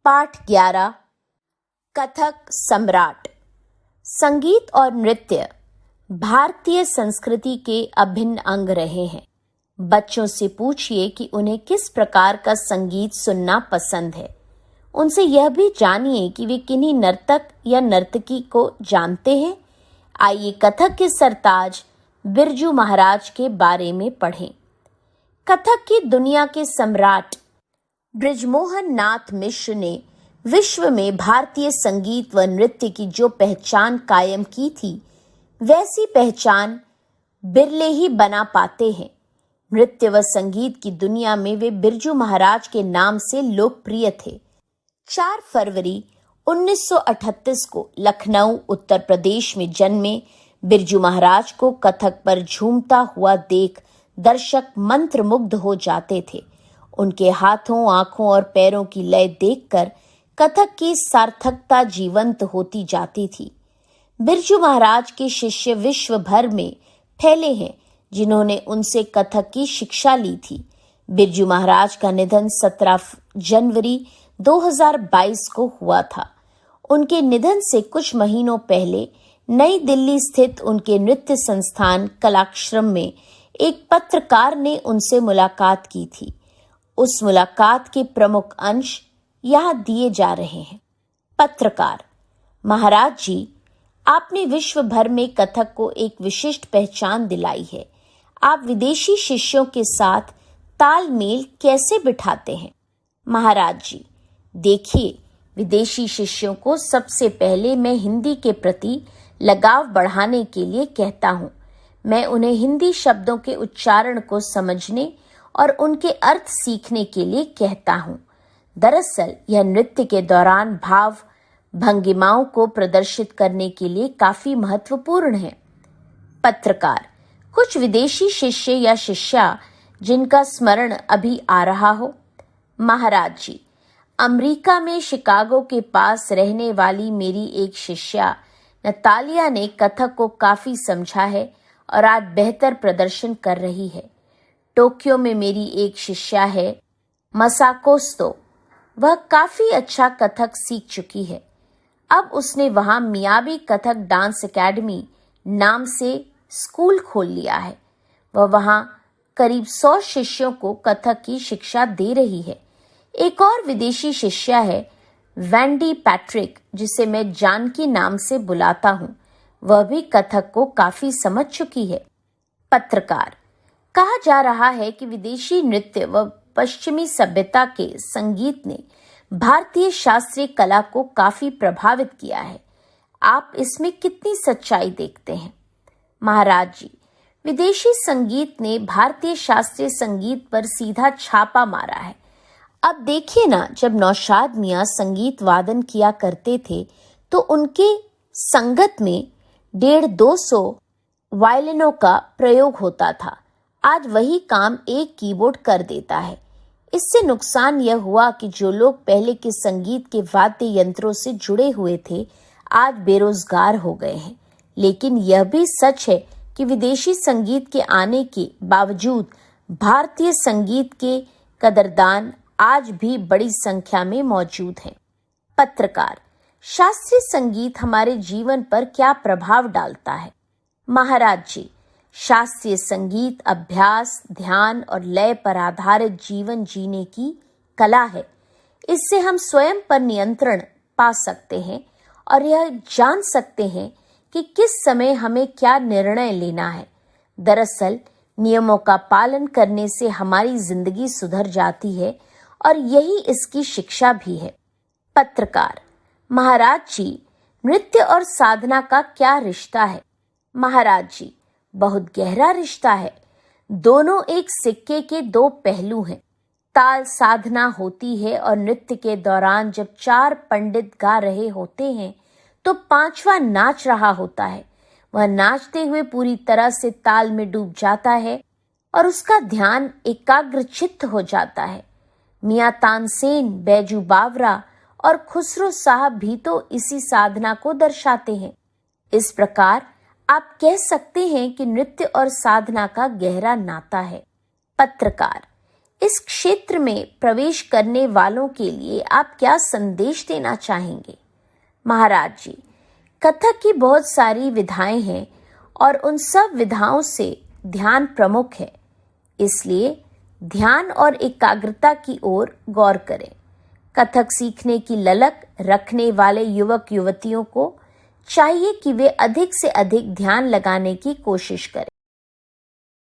पाठ 11 कथक सम्राट। संगीत और नृत्य भारतीय संस्कृति के अभिन्न अंग रहे हैं। बच्चों से पूछिए कि उन्हें किस प्रकार का संगीत सुनना पसंद है। उनसे यह भी जानिए कि वे किन्हीं नर्तक या नर्तकी को जानते हैं। आइए कथक के सरताज बिरजू महाराज के बारे में पढ़ें। कथक की दुनिया के सम्राट बृजमोहन नाथ मिश्र ने विश्व में भारतीय संगीत व नृत्य की जो पहचान कायम की थी, वैसी पहचान बिरले ही बना पाते हैं। नृत्य व संगीत की दुनिया में वे बिरजू महाराज के नाम से लोकप्रिय थे। 4 फरवरी 1938 को लखनऊ उत्तर प्रदेश में जन्मे बिरजू महाराज को कथक पर झूमता हुआ देख दर्शक मंत्रमुग्ध हो जाते थे। उनके हाथों, आंखों और पैरों की लय देखकर कथक की सार्थकता जीवंत होती जाती थी। बिरजू महाराज के शिष्य विश्व भर में फैले हैं, जिन्होंने उनसे कथक की शिक्षा ली थी। बिरजू महाराज का निधन 17 जनवरी 2022 को हुआ था। उनके निधन से कुछ महीनों पहले नई दिल्ली स्थित उनके नृत्य संस्थान कलाश्रम में एक पत्रकार ने उनसे मुलाकात की थी। उस मुलाकात के प्रमुख अंश यहाँ दिए जा रहे हैं। पत्रकार: महाराज जी, आपने विश्व भर में कथक को एक विशिष्ट पहचान दिलाई है। आप विदेशी शिष्यों के साथ तालमेल कैसे बिठाते हैं? महाराज जी, देखिए, विदेशी शिष्यों को सबसे पहले मैं हिंदी के प्रति लगाव बढ़ाने के लिए कहता हूँ। मैं उन्हें हिंदी शब्दों के उच्चारण को समझने और उनके अर्थ सीखने के लिए कहता हूँ। दरअसल यह नृत्य के दौरान भाव भंगिमाओं को प्रदर्शित करने के लिए काफी महत्वपूर्ण है। पत्रकार: कुछ विदेशी शिष्य या शिष्या जिनका स्मरण अभी आ रहा हो? महाराज जी, अमेरिका में शिकागो के पास रहने वाली मेरी एक शिष्या नतालिया ने कथक को काफी समझा है और आज बेहतर प्रदर्शन कर रही है। टोक्यो में मेरी एक शिष्या है मसाकोस्तो, वह काफी अच्छा कथक सीख चुकी है। अब उसने वहां मियाबी कथक डांस एकेडमी नाम से स्कूल खोल लिया है। वह वहां करीब 100 शिष्यों को कथक की शिक्षा दे रही है। एक और विदेशी शिष्या है वैंडी पैट्रिक, जिसे मैं जानकी नाम से बुलाता हूँ। वह भी कथक को काफी समझ चुकी है। पत्रकार: कहा जा रहा है कि विदेशी नृत्य व पश्चिमी सभ्यता के संगीत ने भारतीय शास्त्रीय कला को काफी प्रभावित किया है। आप इसमें कितनी सच्चाई देखते हैं? महाराज जी, विदेशी संगीत ने भारतीय शास्त्रीय संगीत पर सीधा छापा मारा है। अब देखिए ना, जब नौशाद मियां संगीत वादन किया करते थे तो उनके संगत में 150-200 वायलिनों का प्रयोग होता था। आज वही काम एक कीबोर्ड कर देता है। इससे नुकसान यह हुआ कि जो लोग पहले के संगीत के वाद्य यंत्रों से जुड़े हुए थे, आज बेरोजगार हो गए हैं। लेकिन यह भी सच है कि विदेशी संगीत के आने के बावजूद भारतीय संगीत के कदरदान आज भी बड़ी संख्या में मौजूद हैं। पत्रकार: शास्त्रीय संगीत हमारे जीवन पर क्या प्रभाव डालता है? महाराज जी, शास्त्रीय संगीत अभ्यास, ध्यान और लय पर आधारित जीवन जीने की कला है। इससे हम स्वयं पर नियंत्रण पा सकते हैं और यह जान सकते हैं कि किस समय हमें क्या निर्णय लेना है। दरअसल नियमों का पालन करने से हमारी जिंदगी सुधर जाती है और यही इसकी शिक्षा भी है। पत्रकार: महाराज जी, नृत्य और साधना का क्या रिश्ता है? महाराज जी, बहुत गहरा रिश्ता है। दोनों एक सिक्के के 2 पहलू हैं। ताल साधना होती है और नृत्य के दौरान जब 4 पंडित गा रहे होते हैं तो 5वां नाच रहा होता है। वह नाचते हुए पूरी तरह से ताल में डूब जाता है और उसका ध्यान एकाग्रचित्त हो जाता है। मियां तानसेन, बैजू बावरा और खुसरो साहब भी तो इसी साधना को दर्शाते हैं। इस प्रकार आप कह सकते हैं कि नृत्य और साधना का गहरा नाता है। पत्रकार: इस क्षेत्र में प्रवेश करने वालों के लिए आप क्या संदेश देना चाहेंगे? महाराज जी, कथक की बहुत सारी विधाएं हैं और उन सब विधाओं से ध्यान प्रमुख है, इसलिए ध्यान और एकाग्रता की ओर गौर करें। कथक सीखने की ललक रखने वाले युवक युवतियों को चाहिए कि वे अधिक से अधिक ध्यान लगाने की कोशिश करें।